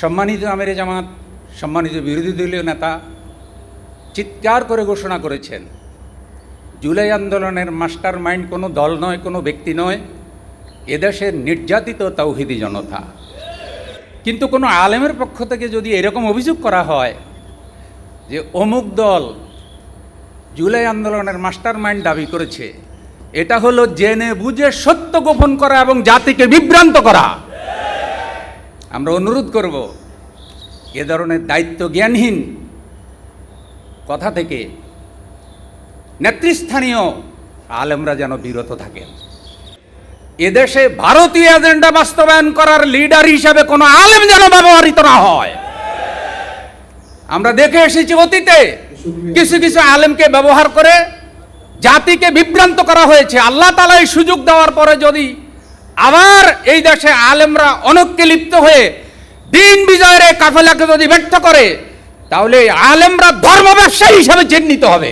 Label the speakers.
Speaker 1: সম্মানিত আমিরে জামাত, সম্মানিত বিরোধী দলীয় নেতা চিৎকার করে ঘোষণা করেছেন, জুলাই আন্দোলনের মাস্টার মাইন্ড কোনো দল নয়, কোনো ব্যক্তি নয়, এদেশের নির্যাতিত তাওহিদি জনতা। কিন্তু কোনো আলেমের পক্ষ থেকে যদি এরকম অভিযোগ করা হয় যে অমুক দল জুলাই আন্দোলনের মাস্টার মাইন্ড দাবি করেছে, এটা হলো জেনে বুঝে সত্য গোপন করা এবং জাতিকে বিভ্রান্ত করা। আমরা অনুরোধ করব এ ধরনের দায়িত্ব জ্ঞানহীন কথা থেকে নেতৃস্থানীয় আলেমরা যেন বিরত থাকেন। এদেশে ভারতীয় এজেন্ডা বাস্তবায়ন করার লিডার হিসাবে কোনো আলেম যেন ব্যবহৃত না হয়। আমরা দেখে এসেছি অতীতে কিছু কিছু আলেমকে ব্যবহার করে জাতিকে বিভ্রান্ত করা হয়েছে। আল্লাহ তাআলা এই সুযোগ দেওয়ার পরে যদি আবার এই দেশে আলেমরা অনৈক্যে লিপ্ত হয়ে দিন বিজয়ের এই কাফেলাকে যদি ব্যর্থ করে, তাহলে আলেমরা ধর্ম ব্যবসায়ী হিসাবে চিহ্নিত হবে।